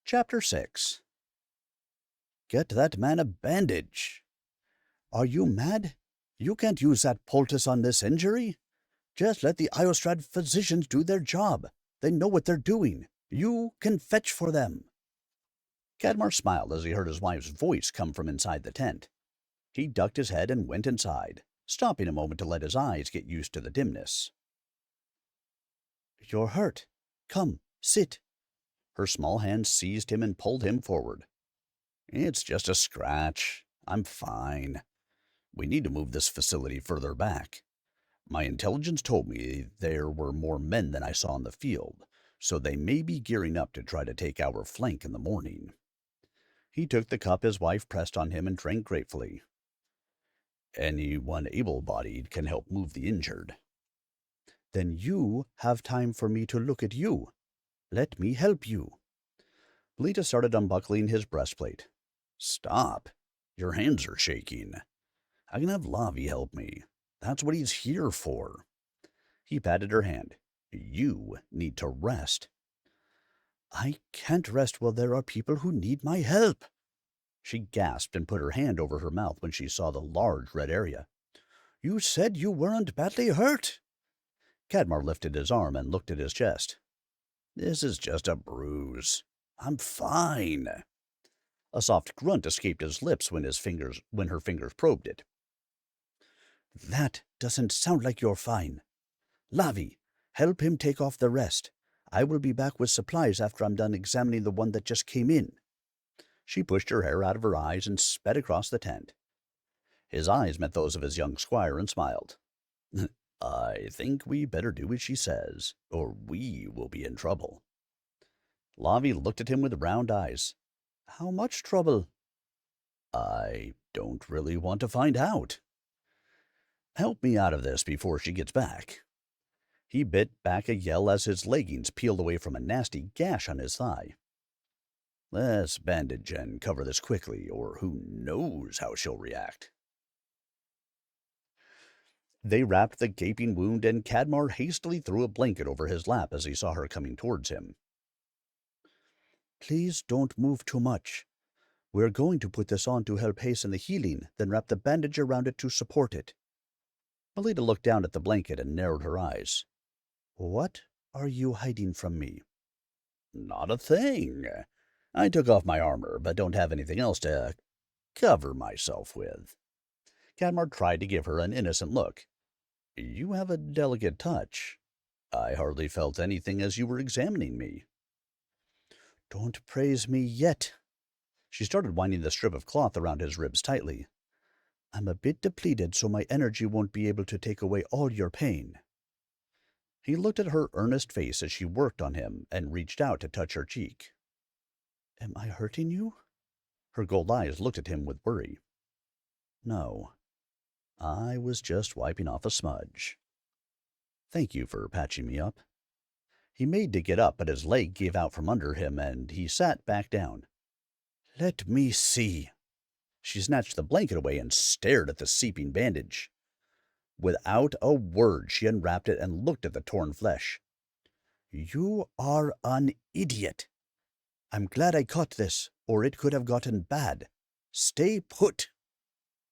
Chapter 6. Get that man a bandage. Are you mad? You can't use that poultice on this injury. Just let the Iostrad physicians do their job. They know what they're doing. You can fetch for them. Cadmar smiled as he heard his wife's voice come from inside the tent. He ducked his head and went inside, stopping a moment to let his eyes get used to the dimness. You're hurt. Come, sit. Her small hand seized him and pulled him forward. It's just a scratch. I'm fine. We need to move this facility further back. My intelligence told me there were more men than I saw in the field, so they may be gearing up to try to take our flank in the morning. He took the cup his wife pressed on him and drank gratefully. Anyone able-bodied can help move the injured. Then you have time for me to look at you. Let me help you. Melita started unbuckling his breastplate. Stop. Your hands are shaking. I can have Lavi help me. That's what he's here for. He patted her hand. You need to rest. I can't rest while there are people who need my help. She gasped and put her hand over her mouth when she saw the large red area. You said you weren't badly hurt. Cadmar lifted his arm and looked at his chest. This is just a bruise. I'm fine. A soft grunt escaped his lips when her fingers probed it. That doesn't sound like you're fine. Lavi, help him take off the rest. I will be back with supplies after I'm done examining the one that just came in. She pushed her hair out of her eyes and sped across the tent. His eyes met those of his young squire and smiled. I think we better do as she says, or we will be in trouble. Lavi looked at him with round eyes. How much trouble? I don't really want to find out. Help me out of this before she gets back. He bit back a yell as his leggings peeled away from a nasty gash on his thigh. Let's bandage and cover this quickly, or who knows how she'll react. They wrapped the gaping wound, and Cadmar hastily threw a blanket over his lap as he saw her coming towards him. Please don't move too much. We're going to put this on to help hasten the healing, then wrap the bandage around it to support it. Melita looked down at the blanket and narrowed her eyes. What are you hiding from me? Not a thing. I took off my armor, but don't have anything else to cover myself with. Cadmar tried to give her an innocent look. You have a delicate touch. I hardly felt anything as you were examining me. Don't praise me yet. She started winding the strip of cloth around his ribs tightly. I'm a bit depleted, so my energy won't be able to take away all your pain. He looked at her earnest face as she worked on him and reached out to touch her cheek. Am I hurting you? Her gold eyes looked at him with worry. No. I was just wiping off a smudge. Thank you for patching me up. He made to get up, but his leg gave out from under him, and he sat back down. Let me see. She snatched the blanket away and stared at the seeping bandage. Without a word, she unwrapped it and looked at the torn flesh. You are an idiot. I'm glad I caught this, or it could have gotten bad. Stay put.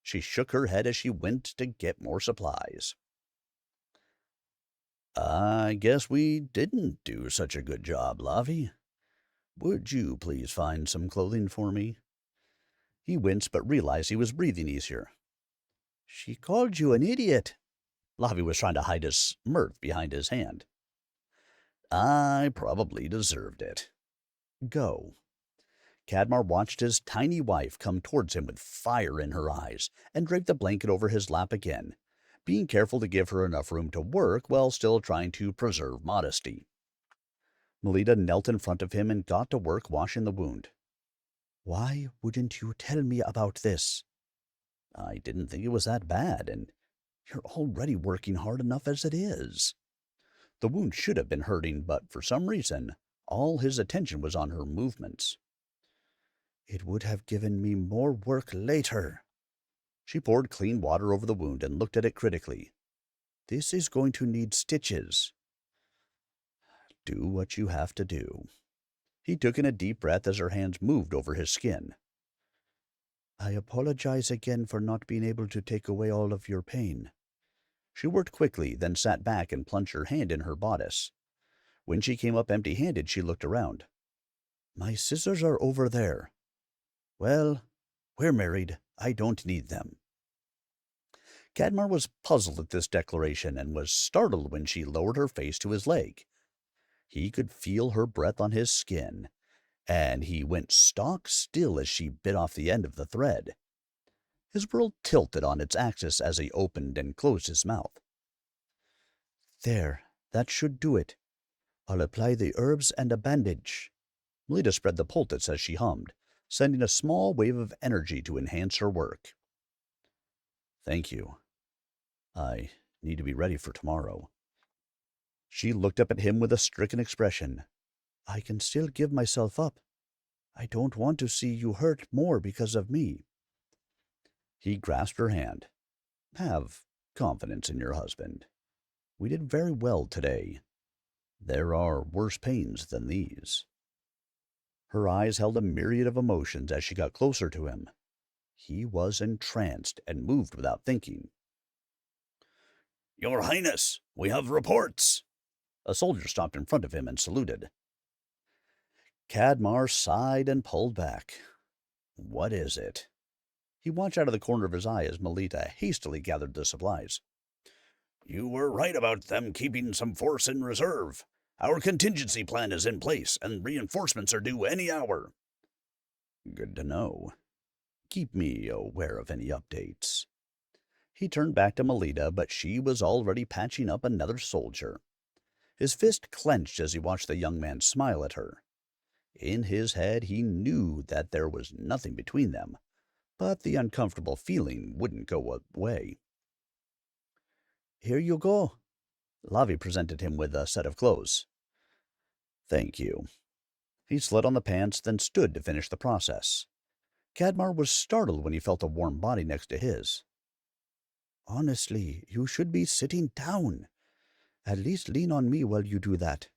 She shook her head as she went to get more supplies. I guess we didn't do such a good job, Lavi. Would you please find some clothing for me? He winced but realized he was breathing easier. She called you an idiot. Lavi was trying to hide his mirth behind his hand. I probably deserved it. Go. Cadmar watched his tiny wife come towards him with fire in her eyes and draped the blanket over his lap again, being careful to give her enough room to work while still trying to preserve modesty. Melita knelt in front of him and got to work washing the wound. Why wouldn't you tell me about this? I didn't think it was that bad, and you're already working hard enough as it is. The wound should have been hurting, but for some reason, all his attention was on her movements. It would have given me more work later. She poured clean water over the wound and looked at it critically. This is going to need stitches. Do what you have to do. He took in a deep breath as her hands moved over his skin. I apologize again for not being able to take away all of your pain. She worked quickly, then sat back and plunged her hand in her bodice. When she came up empty-handed, she looked around. My scissors are over there. Well, we're married. I don't need them. Cadmar was puzzled at this declaration and was startled when she lowered her face to his leg. He could feel her breath on his skin, and he went stock still as she bit off the end of the thread. His world tilted on its axis as he opened and closed his mouth. There, that should do it. I'll apply the herbs and a bandage. Melita spread the poultice as she hummed, sending a small wave of energy to enhance her work. Thank you. I need to be ready for tomorrow. She looked up at him with a stricken expression. I can still give myself up. I don't want to see you hurt more because of me. He grasped her hand. Have confidence in your husband. We did very well today. There are worse pains than these. Her eyes held a myriad of emotions as she got closer to him. He was entranced and moved without thinking. Your Highness, we have reports. A soldier stopped in front of him and saluted. Cadmar sighed and pulled back. What is it? He watched out of the corner of his eye as Melita hastily gathered the supplies. You were right about them keeping some force in reserve. Our contingency plan is in place, and reinforcements are due any hour. Good to know. Keep me aware of any updates. He turned back to Melita, but she was already patching up another soldier. His fist clenched as he watched the young man smile at her. In his head, he knew that there was nothing between them, but the uncomfortable feeling wouldn't go away. Here you go. Lavi presented him with a set of clothes. Thank you. He slid on the pants, then stood to finish the process. Cadmar was startled when he felt a warm body next to his. Honestly, you should be sitting down. At least lean on me while you do that.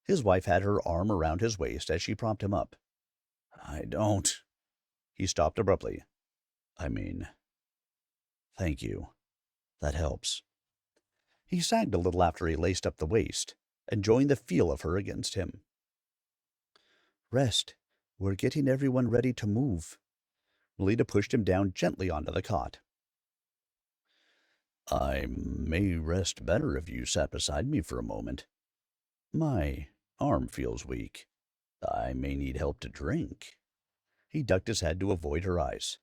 His wife had her arm around his waist as she propped him up. I don't. He stopped abruptly. Thank you. That helps. He sagged a little after he laced up the waist, enjoying the feel of her against him. Rest. We're getting everyone ready to move. Melita pushed him down gently onto the cot. I may rest better if you sat beside me for a moment. My arm feels weak. I may need help to drink. He ducked his head to avoid her eyes.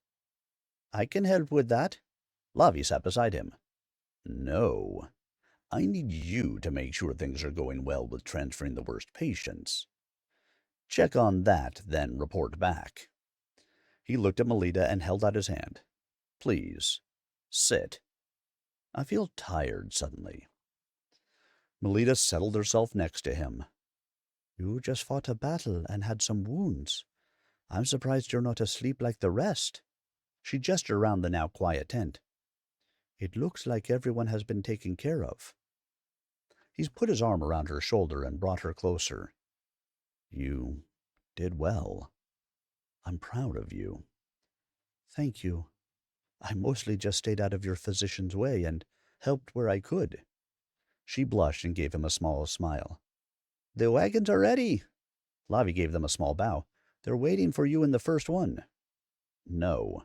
I can help with that. Lavi sat beside him. No. I need you to make sure things are going well with transferring the worst patients. Check on that, then report back. He looked at Melita and held out his hand. Please, sit. I feel tired suddenly. Melita settled herself next to him. You just fought a battle and had some wounds. I'm surprised you're not asleep like the rest. She gestured around the now quiet tent. It looks like everyone has been taken care of. He's put his arm around her shoulder and brought her closer. You did well. I'm proud of you. Thank you. I mostly just stayed out of your physician's way and helped where I could. She blushed and gave him a small smile. The wagons are ready. Lavi gave them a small bow. They're waiting for you in the first one. No.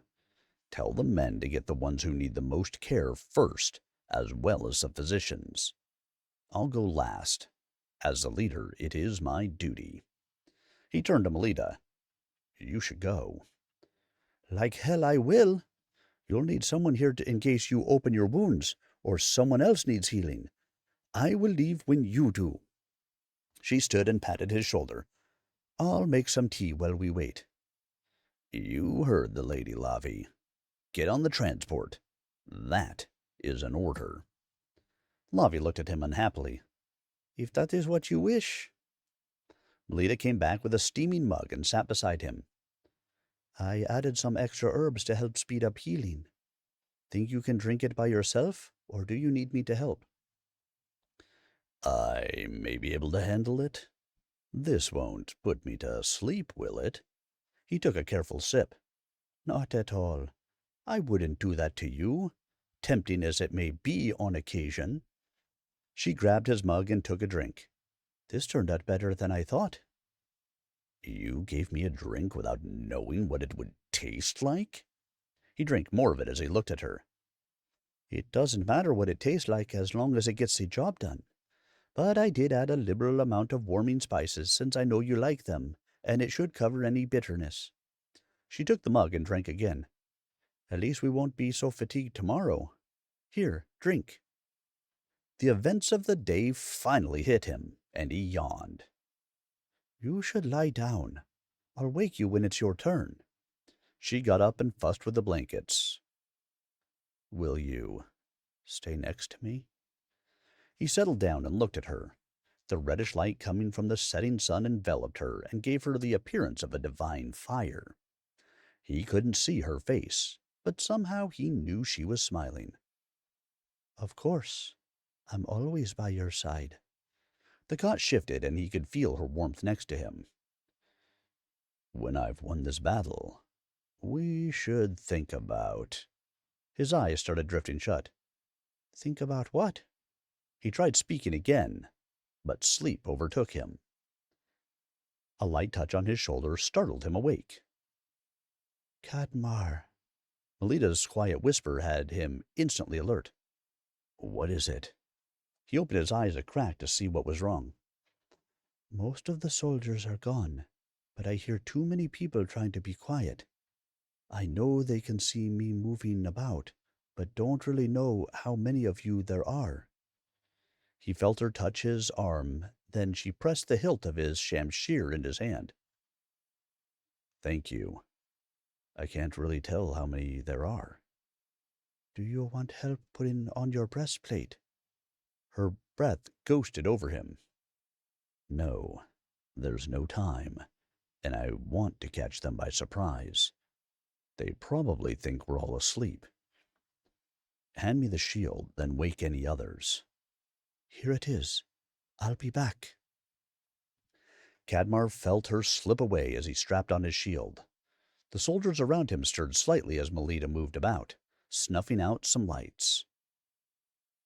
Tell the men to get the ones who need the most care first, as well as the physicians. I'll go last. As the leader, it is my duty. He turned to Melita. You should go. Like hell I will. You'll need someone here in case you open your wounds, or someone else needs healing. I will leave when you do. She stood and patted his shoulder. I'll make some tea while we wait. You heard the lady, Lavi. Get on the transport. That is an order. Lavi looked at him unhappily. If that is what you wish. Melita came back with a steaming mug and sat beside him. I added some extra herbs to help speed up healing. Think you can drink it by yourself, or do you need me to help? I may be able to handle it. This won't put me to sleep, will it? He took a careful sip. Not at all. I wouldn't do that to you, tempting as it may be on occasion. She grabbed his mug and took a drink. This turned out better than I thought. You gave me a drink without knowing what it would taste like? He drank more of it as he looked at her. It doesn't matter what it tastes like as long as it gets the job done. But I did add a liberal amount of warming spices since I know you like them, and it should cover any bitterness. She took the mug and drank again. At least we won't be so fatigued tomorrow. Here, drink. The events of the day finally hit him, and he yawned. You should lie down. I'll wake you when it's your turn. She got up and fussed with the blankets. Will you stay next to me? He settled down and looked at her. The reddish light coming from the setting sun enveloped her and gave her the appearance of a divine fire. He couldn't see her face, but somehow he knew she was smiling. Of course. I'm always by your side. The cot shifted and he could feel her warmth next to him. When I've won this battle, we should think about... His eyes started drifting shut. Think about what? He tried speaking again, but sleep overtook him. A light touch on his shoulder startled him awake. Cadmar. Melita's quiet whisper had him instantly alert. What is it? He opened his eyes a crack to see what was wrong. Most of the soldiers are gone, but I hear too many people trying to be quiet. I know they can see me moving about, but don't really know how many of you there are. He felt her touch his arm, then she pressed the hilt of his shamsheer in his hand. Thank you. I can't really tell how many there are. Do you want help putting on your breastplate? Her breath ghosted over him. No, there's no time, and I want to catch them by surprise. They probably think we're all asleep. Hand me the shield, then wake any others. Here it is. I'll be back. Cadmar felt her slip away as he strapped on his shield. The soldiers around him stirred slightly as Melita moved about, snuffing out some lights.